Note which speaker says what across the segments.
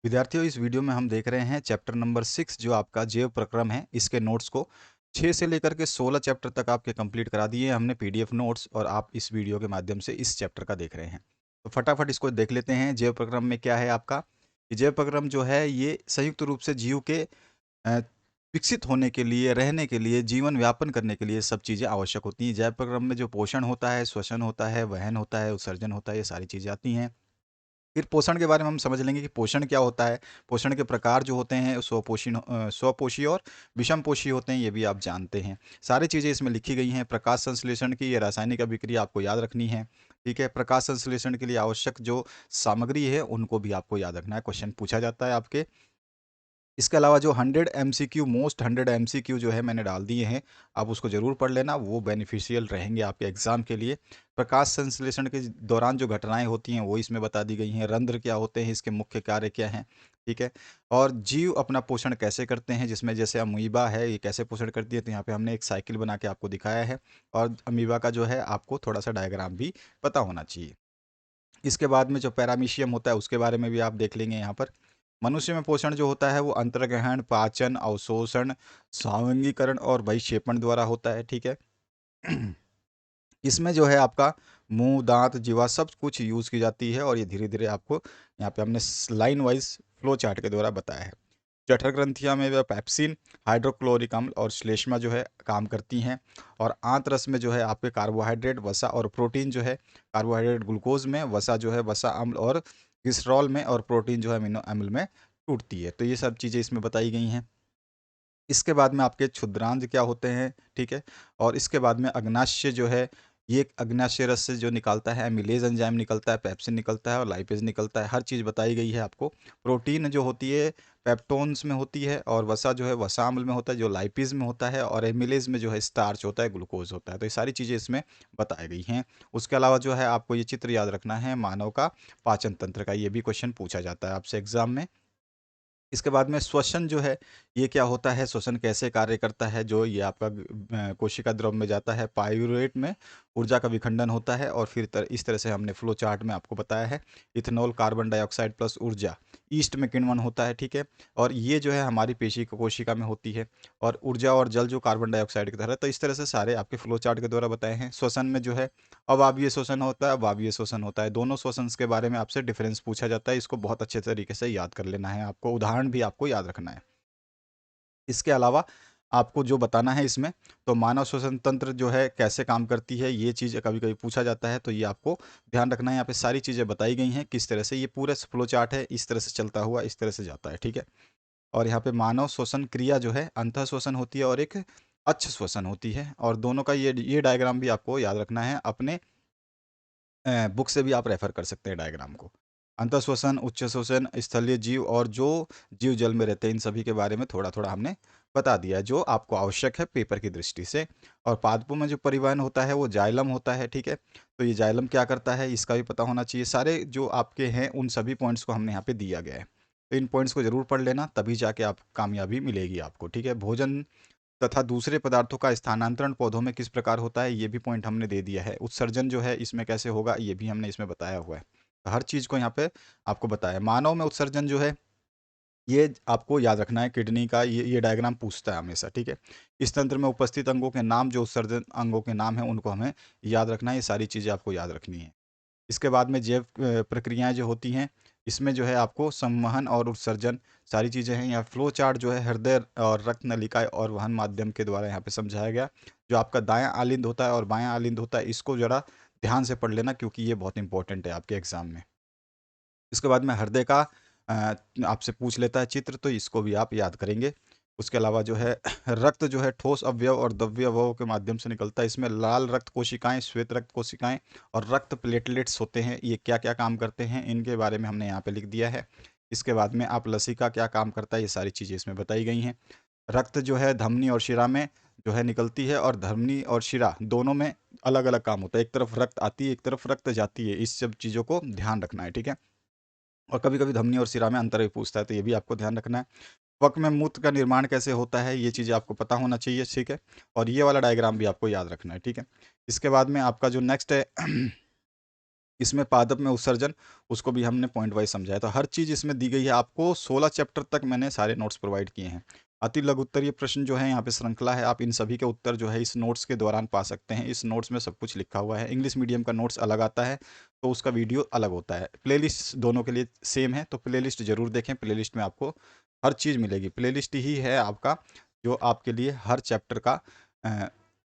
Speaker 1: विद्यार्थियों, इस वीडियो में हम देख रहे हैं चैप्टर नंबर 6 जो आपका जैव प्रक्रम है। इसके नोट्स को 6 से लेकर के 16 चैप्टर तक आपके कंप्लीट करा दिए हमने पीडीएफ नोट्स, और आप इस वीडियो के माध्यम से इस चैप्टर का देख रहे हैं। तो फटाफट इसको देख लेते हैं। जैव प्रक्रम में क्या है आपका? ये जैव प्रक्रम जो है ये संयुक्त रूप से जीव के अ, विकसित होने के लिए, रहने के लिए, जीवन व्यापन करने के लिए सब चीज़ें आवश्यक होती हैं। जैव प्रक्रम में जो पोषण होता है, श्वसन होता है, वहन होता है, उत्सर्जन होता है, ये सारी चीज़ें आती हैं। फिर पोषण के बारे में हम समझ लेंगे कि पोषण क्या होता है। पोषण के प्रकार जो होते हैं स्वपोषी और विषमपोषी होते हैं, ये भी आप जानते हैं। सारी चीज़ें इसमें लिखी गई हैं। प्रकाश संश्लेषण की ये रासायनिक अभिक्रिया आपको याद रखनी है। ठीक है, प्रकाश संश्लेषण के लिए आवश्यक जो सामग्री है उनको भी आपको याद रखना है, क्वेश्चन पूछा जाता है आपके। इसके अलावा जो 100 एमसीक्यू, मोस्ट 100 एमसीक्यू जो है मैंने डाल दिए हैं, आप उसको ज़रूर पढ़ लेना, वो बेनिफिशियल रहेंगे आपके एग्ज़ाम के लिए। प्रकाश संश्लेषण के दौरान जो घटनाएं होती हैं वो इसमें बता दी गई हैं। रंध्र क्या होते हैं, इसके मुख्य कार्य क्या हैं, ठीक है। और जीव अपना पोषण कैसे करते हैं, जिसमें जैसे अमीबा है ये कैसे पोषण करती है, तो यहाँ पे हमने एक साइकिल बना के आपको दिखाया है। और अमीबा का जो है आपको थोड़ा सा डायग्राम भी पता होना चाहिए। इसके बाद में जो पैरामीशियम होता है उसके बारे में भी आप देख लेंगे यहाँ पर। मनुष्य में पोषण जो होता है वो अंतर्ग्रहण, पाचन, अवशोषण, स्वांगीकरण और बहिक्षेपण द्वारा होता है, ठीक है। इसमें जो है आपका मुंह, दांत, जीवा सब कुछ यूज़ की जाती है, और ये धीरे धीरे आपको यहाँ पे हमने लाइन वाइज फ्लो चार्ट के द्वारा बताया है। जठर ग्रंथियाँ में वह पेप्सिन, हाइड्रोक्लोरिक अम्ल और श्लेष्मा जो है काम करती हैं। और आंत रस में जो है आपके कार्बोहाइड्रेट, वसा और प्रोटीन जो है, कार्बोहाइड्रेट ग्लूकोज में, वसा जो है वसा अम्ल और ग्लिसरॉल में, और प्रोटीन जो है अमीनो अम्ल में टूटती है। तो ये सब चीज़ें इसमें बताई गई हैं। इसके बाद में आपके क्षुद्रांज क्या होते हैं, ठीक है। और इसके बाद में अग्नाशय जो है, ये अग्नाशय रस से जो निकलता है एमिलेज एंजाइम निकलता है, पेप्सिन निकलता है और लाइपेज निकलता है। हर चीज़ बताई गई है आपको। प्रोटीन जो होती है पेप्टोन्स में होती है, और वसा जो है वसा अम्ल में होता है जो लाइपेज में होता है, और एमिलेज में जो है स्टार्च होता है, ग्लूकोज होता है। तो ये सारी चीज़ें इसमें बताई गई हैं। उसके अलावा जो है आपको ये चित्र याद रखना है मानव का पाचन तंत्र का, ये भी क्वेश्चन पूछा जाता है आपसे एग्जाम में। इसके बाद में श्वसन जो है, ये क्या होता है, श्वसन कैसे कार्य करता है, जो ये आपका कोशिका द्रव में जाता है, पाइरूवेट में ऊर्जा का विखंडन होता है, और फिर इस तरह से हमने फ्लो चार्ट में आपको बताया है। इथेनॉल, कार्बन डाइऑक्साइड प्लस ऊर्जा, ईस्ट में किण्वन होता है, ठीक है। और ये जो है हमारी पेशी कोशिका में होती है, और ऊर्जा और जल जो कार्बन डाइऑक्साइड की तरह है। तो इस तरह से सारे आपके फ्लो चार्ट के द्वारा बताए हैं। श्वसन में जो है अवायवीय श्वसन होता है, अवायवीय श्वसन होता है। दोनों श्वसन के बारे में आपसे डिफरेंस पूछा जाता है, इसको बहुत अच्छे तरीके से याद कर लेना है आपको, उदाहरण भी आपको याद रखना है। इसके अलावा आपको जो बताना है इसमें, तो मानव श्वसन तंत्र जो है कैसे काम करती है, ये चीज़ कभी कभी पूछा जाता है, तो ये आपको ध्यान रखना है। यहाँ पे सारी चीज़ें बताई गई हैं किस तरह से ये पूरा फ्लो चार्ट है, इस तरह से चलता हुआ इस तरह से जाता है, ठीक है। और यहाँ पे मानव श्वसन क्रिया जो है अंतः श्वसन होती है और एक अच्छ श्वसन होती है, और दोनों का ये डायग्राम भी आपको याद रखना है। अपने बुक से भी आप रेफर कर सकते हैं डायग्राम को। अंतःश्वसन, उच्च श्वसन, स्थलीय जीव और जो जीव जल में रहते हैं, इन सभी के बारे में थोड़ा थोड़ा हमने बता दिया है, जो आपको आवश्यक है पेपर की दृष्टि से। और पादपों में जो परिवहन होता है वो जाइलम होता है, ठीक है। तो ये जाइलम क्या करता है इसका भी पता होना चाहिए। सारे जो आपके हैं उन सभी पॉइंट्स को हमने यहाँ पे दिया गया है। तो इन पॉइंट्स को जरूर पढ़ लेना, तभी जाके आप कामयाबी मिलेगी आपको, ठीक है। भोजन तथा दूसरे पदार्थों का स्थानांतरण पौधों में किस प्रकार होता है, ये भी पॉइंट हमने दे दिया है। उत्सर्जन जो है इसमें कैसे होगा, ये भी हमने इसमें बताया हुआ है। तो हर चीज़ को यहाँ पे आपको बताया। मानव में उत्सर्जन जो है ये आपको याद रखना है। किडनी का ये डायग्राम पूछता है हमेशा, ठीक है। इस तंत्र में उपस्थित अंगों के नाम, जो उत्सर्जन अंगों के नाम हैं उनको हमें याद रखना है। ये सारी चीज़ें आपको याद रखनी है। इसके बाद में जैव प्रक्रियाएं जो होती हैं, इसमें जो है आपको संवहन और उत्सर्जन सारी चीज़ें हैं। यहाँ फ्लो चार्ट जो है हृदय और रक्त नलिका और वहन माध्यम के द्वारा यहाँ पे समझाया गया। जो आपका दायां आलिंद होता है और बायां आलिंद होता है, इसको ज़रा ध्यान से पढ़ लेना, क्योंकि ये बहुत इंपॉर्टेंट है आपके एग्जाम में। इसके बाद में हृदय का आपसे पूछ लेता है चित्र, तो इसको भी आप याद करेंगे। उसके अलावा जो है रक्त जो है ठोस अवयव और द्रव्य अवयव के माध्यम से निकलता है। इसमें लाल रक्त कोशिकाएं, श्वेत रक्त कोशिकाएं और रक्त प्लेटलेट्स होते हैं। ये क्या क्या काम करते हैं इनके बारे में हमने यहाँ पे लिख दिया है। इसके बाद में आप लसिका क्या काम करता है, ये सारी चीज़ें इसमें बताई गई हैं। रक्त जो है धमनी और शिरा में जो है निकलती है, और धमनी और शिरा दोनों में अलग अलग काम होता है। एक तरफ रक्त आती है, एक तरफ रक्त जाती है। इस सब चीज़ों को ध्यान रखना है, ठीक है। और कभी-कभी धमनी और शिरा में अंतर भी पूछता है, तो ये भी आपको ध्यान रखना है। त्वक में मूत्र का निर्माण कैसे होता है, ये चीज़ें आपको पता होना चाहिए, ठीक है। और ये वाला डायग्राम भी आपको याद रखना है, ठीक है। इसके बाद में आपका जो नेक्स्ट है इसमें पादप में उत्सर्जन, उसको भी हमने पॉइंट वाइज समझाया। तो हर चीज़ इसमें दी गई है आपको। 16 चैप्टर तक मैंने सारे नोट्स प्रोवाइड किए हैं। अति लघु उत्तरीय प्रश्न जो है यहाँ पे श्रृंखला है, आप इन सभी के उत्तर जो है इस नोट्स के दौरान पा सकते हैं। इस नोट्स में सब कुछ लिखा हुआ है। इंग्लिश मीडियम का नोट्स अलग आता है, तो उसका वीडियो अलग होता है। प्लेलिस्ट दोनों के लिए सेम है, तो प्लेलिस्ट जरूर देखें। प्लेलिस्ट में आपको हर चीज़ मिलेगी। प्लेलिस्ट ही है आपका जो आपके लिए हर चैप्टर का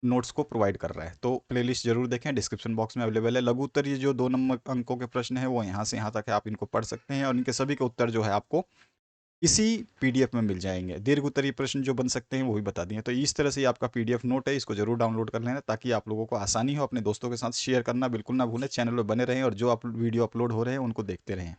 Speaker 1: नोट्स को प्रोवाइड कर रहा है। तो प्लेलिस्ट जरूर देखें, डिस्क्रिप्शन बॉक्स में अवेलेबल है। लघु उत्तर ये जो 2 नंबर अंकों के प्रश्न है वो यहाँ से यहाँ तक है, आप इनको पढ़ सकते हैं और इनके सभी के उत्तर जो है आपको इसी पीडीएफ में मिल जाएंगे। दीर्घ उत्तरीय प्रश्न जो बन सकते हैं वो भी बता दिए। तो इस तरह से ये आपका पीडीएफ नोट है, इसको जरूर डाउनलोड कर लेना ताकि आप लोगों को आसानी हो। अपने दोस्तों के साथ शेयर करना बिल्कुल ना भूलें। चैनल पर बने रहें और जो वीडियो अपलोड हो रहे हैं उनको देखते रहें।